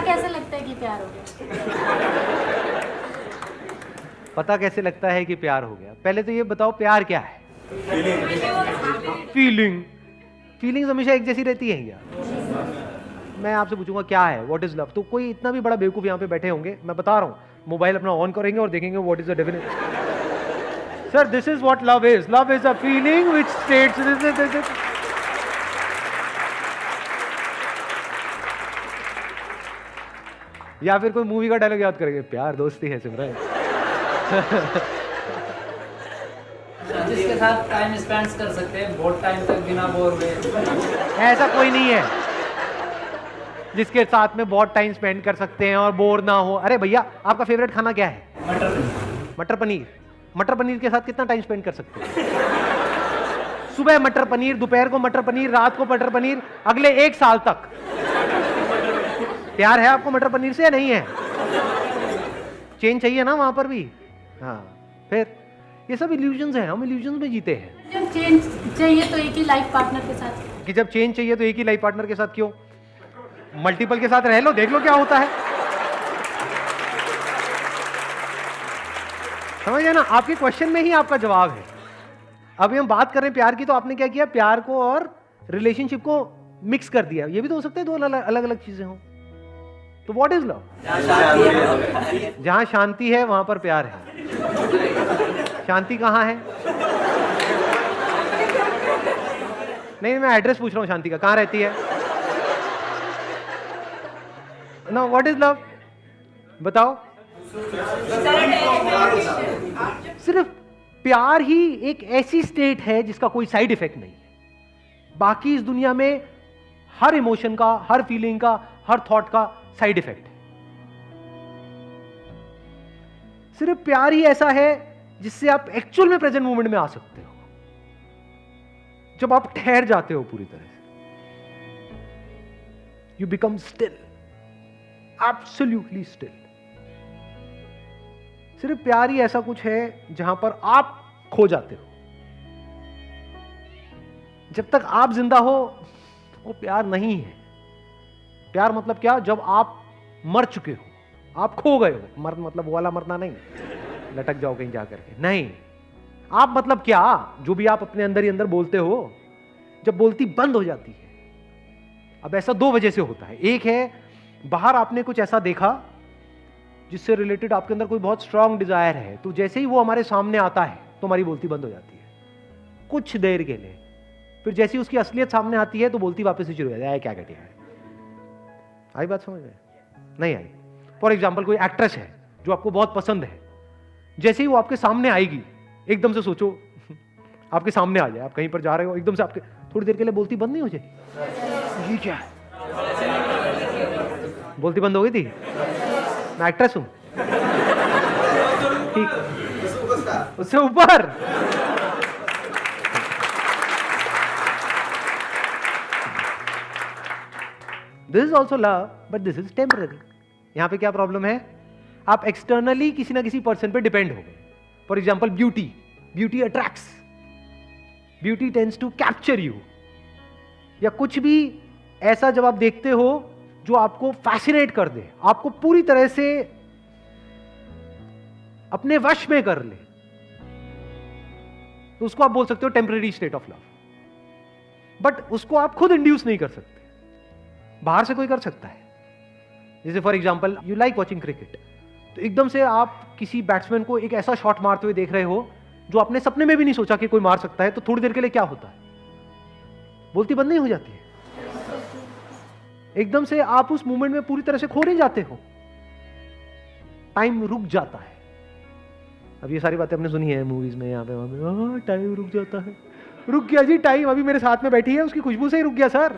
कैसे लगता है कि प्यार हो गया? पता कैसे लगता है कि प्यार हो गया? पहले तो ये बताओ प्यार क्या है? फीलिंग्स हमेशा एक जैसी रहती है क्या? मैं आपसे पूछूंगा क्या है, व्हाट इज लव, तो कोई इतना भी बड़ा बेवकूफ यहाँ पे बैठे होंगे, मैं बता रहा हूँ, मोबाइल अपना ऑन करेंगे और देखेंगे what is the definition. Sir this is what love is a feeling which states या फिर कोई मूवी का डायलॉग याद करेंगे, प्यार दोस्ती है सिमरन। जिसके साथ टाइम स्पेंड कर सकते हैं बहुत टाइम तक बिना बोर हुए। ऐसा कोई नहीं है जिसके साथ में बहुत टाइम स्पेंड कर सकते हैं और बोर ना हो। अरे भैया आपका फेवरेट खाना क्या है? मटर पनीर। मटर पनीर के साथ कितना टाइम स्पेंड कर सकते हैं? सुबह मटर पनीर, दोपहर को मटर पनीर, रात को मटर पनीर, अगले 1 साल तक। प्यार है आपको मटर पनीर से या नहीं है? चेंज चाहिए ना वहां पर भी। हाँ, फिर ये सब इल्यूजन्स हैं, हम इल्यूजन्स में जीते हैं। जब चेंज चाहिए तो एक ही लाइफ पार्टनर के साथ। कि जब चेंज चाहिए तो एक ही लाइफ पार्टनर के साथ क्यों? मल्टीपल के साथ रह लो, देख लो क्या होता है। समझ ना, आपके क्वेश्चन में ही आपका जवाब है। अभी हम बात कर रहे हैं प्यार की, तो आपने क्या किया, प्यार को और रिलेशनशिप को मिक्स कर दिया। ये भी तो हो सकता है दो अलग अलग चीजें हों। तो व्हाट इज लव? जहां शांति है वहां पर प्यार है। शांति कहां है? नहीं, मैं एड्रेस पूछ रहा हूं शांति का, कहां रहती है? No, what is love? बताओ। सिर्फ प्यार ही एक ऐसी स्टेट है जिसका कोई साइड इफेक्ट नहीं है। बाकी इस दुनिया में हर इमोशन का, हर फीलिंग का, हर थॉट का साइड इफेक्ट है। सिर्फ प्यार ही ऐसा है जिससे आप एक्चुअल में प्रेजेंट मोमेंट में आ सकते हो, जब आप ठहर जाते हो पूरी तरह से। You become still, absolutely still. सिर्फ प्यार ही ऐसा कुछ है जहां पर आप खो जाते हो। जब तक आप जिंदा हो वो प्यार नहीं है। प्यार मतलब क्या? जब आप मर चुके हो, आप खो गए हो। मर मतलब वो वाला मरना नहीं, लटक जाओ कहीं जाकर के, नहीं। आप मतलब क्या? जो भी आप अपने अंदर ही अंदर बोलते हो, जब बोलती बंद हो जाती है। अब ऐसा 2 वजह से होता है। एक है बाहर आपने कुछ ऐसा देखा जिससे रिलेटेड आपके अंदर कोई बहुत स्ट्रांग डिजायर है, तो जैसे ही वो हमारे सामने आता है तो हमारी बोलती बंद हो जाती है कुछ देर के लिए। फिर जैसी उसकी असलियत सामने आती है तो बोलती वापस से शुरू हो जाती है। क्या कहती है? आई बात समझ में? नहीं आई? फॉर एग्जाम्पल कोई एक्ट्रेस है जो आपको बहुत पसंद है, जैसे ही वो आपके सामने आएगी, एकदम से सोचो आपके सामने आ जाए, आप कहीं पर जा रहे हो, एकदम से आपके थोड़ी देर के लिए बोलती बंद नहीं हो जाए? ये क्या है? बोलती बंद हो गई थी? मैं एक्ट्रेस हूं, ठीक, उससे ऊपर। This is also love but this is temporary. यहां पे क्या प्रॉब्लम है? आप एक्सटर्नली किसी ना किसी पर्सन पे डिपेंड हो गए। For example beauty attracts, beauty tends to capture you. या कुछ भी ऐसा जब आप देखते हो जो आपको फैसिनेट कर दे, आपको पूरी तरह से अपने वश में कर ले, तो उसको आप बोल सकते हो temporary state of love. But उसको आप खुद इंड्यूस नहीं कर सकते, बाहर से कोई कर सकता है। जैसे for example you like watching cricket, तो एकदम से आप किसी बैट्समैन को एक ऐसा शॉट मारते हुए देख रहे हो जो आपने सपने में भी नहीं सोचा कि कोई मार सकता है, तो थोड़ी देर के लिए क्या होता है? बोलती बंद नहीं हो जाती है? एकदम से आप उस मोमेंट में पूरी तरह से खो नहीं जाते हो, टाइम रुक जाता है। अब ये सारी बातें हमने सुनी है मूवीज में, यहाँ पे वहां पे, टाइम रुक जाता है। रुक गया जी टाइम, अभी मेरे साथ में बैठी है, उसकी खुशबू से ही रुक गया सर।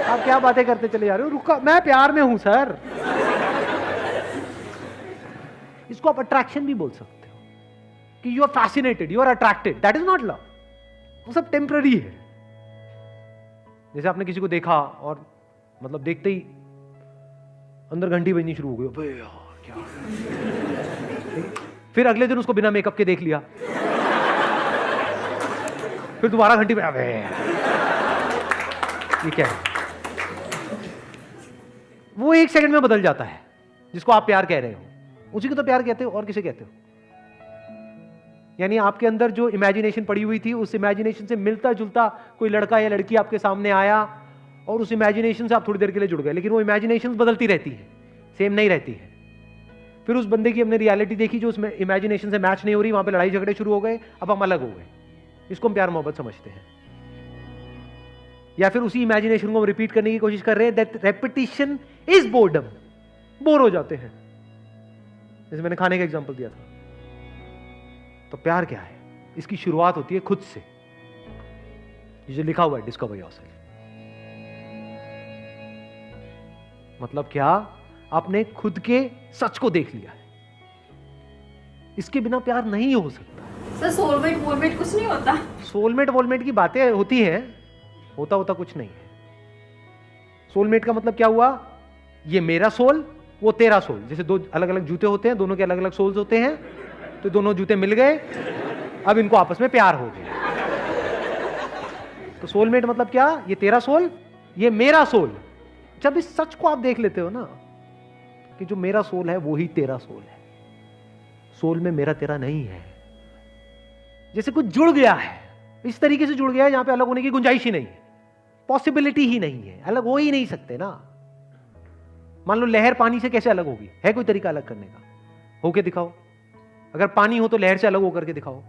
आप क्या बातें करते चले जा रहे हो? रुका, मैं प्यार में हूं सर। इसको आप अट्रैक्शन भी बोल सकते हो कि you are fascinated, you are attracted, that is not love. वो सब टेम्पररी है। जैसे आपने किसी को देखा और मतलब देखते ही अंदर घंटी बजनी शुरू हो गई, अबे यार क्या। फिर अगले दिन उसको बिना मेकअप के देख लिया, फिर दोबारा घंटी बजा, ये क्या है? वो 1 सेकंड में बदल जाता है, जिसको आप प्यार कह रहे हो, उसी को तो प्यार कहते हो, और किसे कहते हो? यानी आपके अंदर जो इमेजिनेशन पड़ी हुई थी, उस इमेजिनेशन से मिलता जुलता कोई लड़का या लड़की आपके सामने आया और उस इमेजिनेशन से आप थोड़ी देर के लिए जुड़ गए, लेकिन वो इमेजिनेशन बदलती रहती है, सेम नहीं रहती है। फिर उस बंदे की हमने रियलिटी देखी जो उसमें इमेजिनेशन से मैच नहीं हो रही, वहां पे लड़ाई झगड़े शुरू हो गए, अब हम अलग हो गए। इसको हम प्यार मोहब्बत समझते हैं। या फिर उसी इमेजिनेशन को हम रिपीट करने की कोशिश कर रहे हैं, that repetition is boredom, bore हो जाते हैं। जैसे मैंने खाने का एग्जांपल दिया था। तो प्यार क्या है? इसकी शुरुआत होती है खुद से, ये जो लिखा हुआ है डिस्कवर योरसेल्फ। मतलब क्या? आपने खुद के सच को देख लिया है, इसके बिना प्यार नहीं हो सकता। सर सोलमेट वोलमेट कुछ नहीं होता? सोलमेट वोलमेट की बातें होती हैं, होता कुछ नहीं है। सोलमेट का मतलब क्या हुआ? ये मेरा सोल, वो तेरा सोल। जैसे दो अलग अलग जूते होते हैं, दोनों के अलग अलग सोल्स होते हैं, तो दोनों जूते मिल गए, अब इनको आपस में प्यार हो गया। तो सोलमेट मतलब क्या? ये तेरा सोल, ये मेरा सोल। जब इस सच को आप देख लेते हो ना कि जो मेरा सोल है वो ही तेरा सोल है, सोल में मेरा तेरा नहीं है। जैसे कुछ जुड़ गया है, इस तरीके से जुड़ गया है जहां पे अलग होने की गुंजाइश ही नहीं है, पॉसिबिलिटी ही नहीं है, अलग हो ही नहीं सकते ना। मान लो लहर पानी से कैसे अलग होगी? है कोई तरीका अलग करने का? होके दिखाओ। अगर पानी हो तो लहर से अलग होकर के दिखाओ,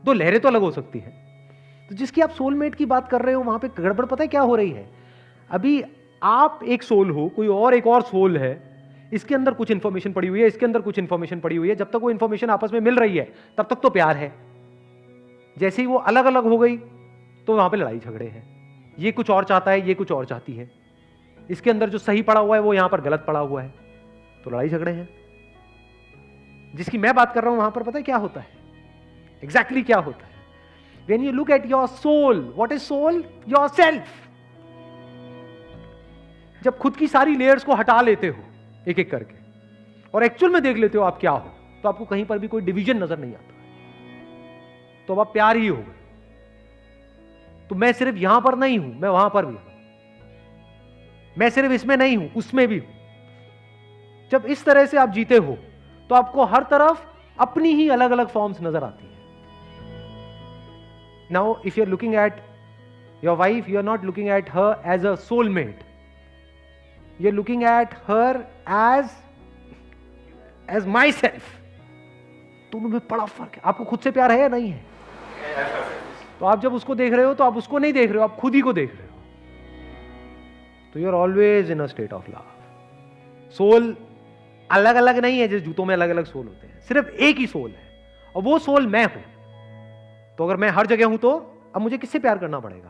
दो लहरें तो अलग हो सकती हैं। तो जिसकी आप सोलमेट की बात कर रहे हो, वहां पे गड़बड़ पता है क्या हो रही है? अभी आप एक सोल हो, कोई और एक और सोल है, इसके अंदर कुछ इंफॉर्मेशन पड़ी हुई है, इसके अंदर कुछ इंफॉर्मेशन पड़ी हुई है। जब तक वो इंफॉर्मेशन आपस में मिल रही है तब तक तो प्यार है। जैसे ही वो अलग अलग हो गई तो वहां पे लड़ाई झगड़े हैं। ये कुछ और चाहता है, ये कुछ और चाहती है। इसके अंदर जो सही पड़ा हुआ है वो यहां पर गलत पड़ा हुआ है, तो लड़ाई झगड़े हैं। जिसकी मैं बात कर रहा हूं वहां पर पता है क्या होता है? एग्जैक्टली क्या होता है? When you look at your soul, what is soul? Yourself. जब खुद की सारी लेयर्स को हटा लेते हो एक एक करके और एक्चुअल में देख लेते हो आप क्या हो, तो आपको कहीं पर भी कोई डिवीजन नजर नहीं आता, तो अब आप प्यार ही हो गए। तो मैं सिर्फ यहां पर नहीं हूं, मैं वहां पर भी हूं, मैं सिर्फ इसमें नहीं हूं, उसमें भी हूं। जब इस तरह से आप जीते हो तो आपको हर तरफ अपनी ही अलग अलग फॉर्म्स नजर आती है। Now, if you're looking at your wife, you're not looking at her as a soulmate. You're looking at her as myself. दोनों में बड़ा फर्क है। आपको खुद से प्यार है या नहीं है? तो आप जब उसको देख रहे हो तो आप उसको नहीं देख रहे हो, आप खुद ही को देख रहे हो। तो you're always in a state of love. Soul अलग अलग नहीं है, जैसे जूतों में अलग अलग सोल होते हैं, सिर्फ एक ही सोल है और वो सोल मैं हूं। तो अगर मैं हर जगह हूं तो अब मुझे किससे प्यार करना पड़ेगा?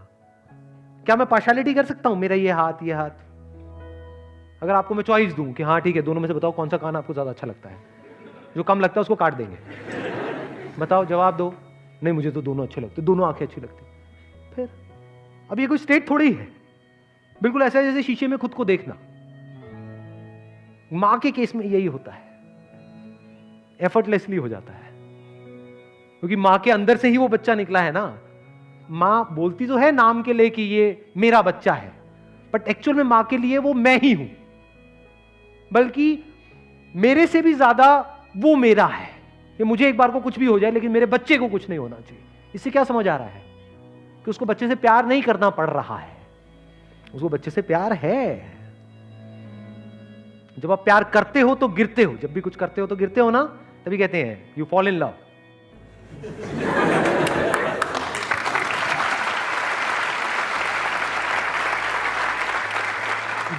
क्या मैं पार्शियलिटी कर सकता हूं? मेरा ये हाथ, ये हाथ। अगर आपको मैं चॉइस दूं कि हाँ ठीक है, दोनों में से बताओ कौन सा कान आपको ज्यादा अच्छा लगता है, जो कम लगता है उसको काट देंगे। बताओ, जवाब दो। नहीं, मुझे तो दोनों अच्छे लगते, दोनों आंखें अच्छी लगती। फिर अब ये कोई स्टेट थोड़ी है, बिल्कुल ऐसा है जैसे शीशे में खुद को देखना। मां के केस में यही होता है, एफर्टलेसली हो जाता है, क्योंकि मां के अंदर से ही वो बच्चा निकला है ना। मां बोलती तो है नाम के लिए कि ये मेरा बच्चा है, बट एक्चुअल में मां के लिए वो मैं ही हूं, बल्कि मेरे से भी ज्यादा वो मेरा है। कि मुझे एक बार को कुछ भी हो जाए लेकिन मेरे बच्चे को कुछ नहीं होना चाहिए। इससे क्या समझ आ रहा है? कि उसको बच्चे से प्यार नहीं करना पड़ रहा है, उसको बच्चे से प्यार है। जब आप प्यार करते हो तो गिरते हो, जब भी कुछ करते हो तो गिरते हो ना, तभी कहते हैं यू फॉल इन लव।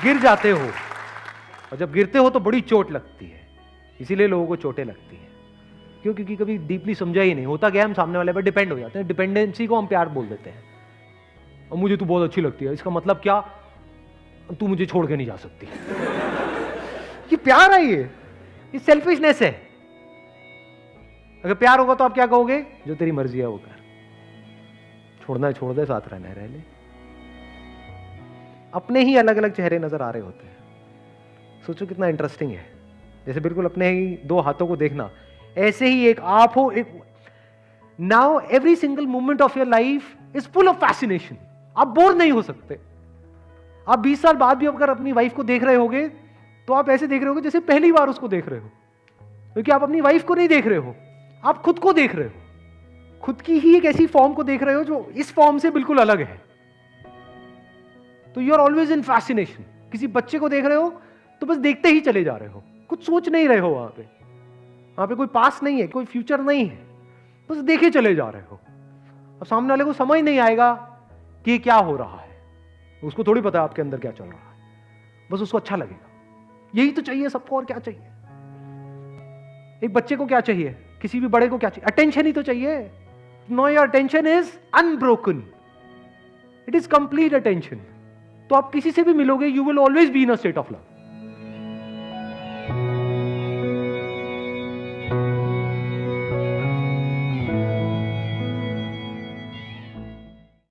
गिर जाते हो, और जब गिरते हो तो बड़ी चोट लगती है। इसीलिए लोगों को चोटें लगती हैं। क्यों? क्योंकि कभी डीपली समझा ही नहीं होता। क्या हम सामने वाले पर डिपेंड हो जाते हैं, डिपेंडेंसी को हम प्यार बोल देते हैं। और मुझे तू बहुत अच्छी लगती है, इसका मतलब क्या? तू मुझे छोड़ के नहीं जा सकती। ये प्यार है? ये सेल्फिशनेस है। अगर प्यार होगा तो आप क्या कहोगे? जो तेरी मर्जी है वो कर, छोड़ना है छोड़ दे, साथ रहना है रह ले। अपने ही अलग अलग चेहरे नजर आ रहे होते हैं। सोचो कितना इंटरेस्टिंग है। जैसे बिल्कुल अपने ही दो हाथों को देखना, ऐसे ही एक आप हो, एक now every single moment of your life is full of fascination. आप बोर नहीं हो सकते। आप 20 साल बाद भी अगर अपनी वाइफ को देख रहे होगे तो आप ऐसे देख रहे हो जैसे पहली बार उसको देख रहे हो, क्योंकि आप अपनी वाइफ को नहीं देख रहे हो, आप खुद को देख रहे हो, खुद की ही एक ऐसी फॉर्म को देख रहे हो जो इस फॉर्म से बिल्कुल अलग है। तो you are always in fascination. किसी बच्चे को देख रहे हो तो बस देखते ही चले जा रहे हो, कुछ सोच नहीं रहे हो, वहां पे कोई पास्ट नहीं है, कोई फ्यूचर नहीं है, बस देखे चले जा रहे हो। अब सामने वाले को समझ नहीं आएगा कि ये क्या हो रहा है, उसको थोड़ी पता है आपके अंदर क्या चल रहा है, बस उसको अच्छा लगेगा। यही तो चाहिए सबको, और क्या चाहिए? एक बच्चे को क्या चाहिए, किसी भी बड़े को क्या चाहिए? अटेंशन ही तो चाहिए। No, your attention is unbroken, it is complete attention. तो आप किसी से भी मिलोगे, you will always be in a state of love.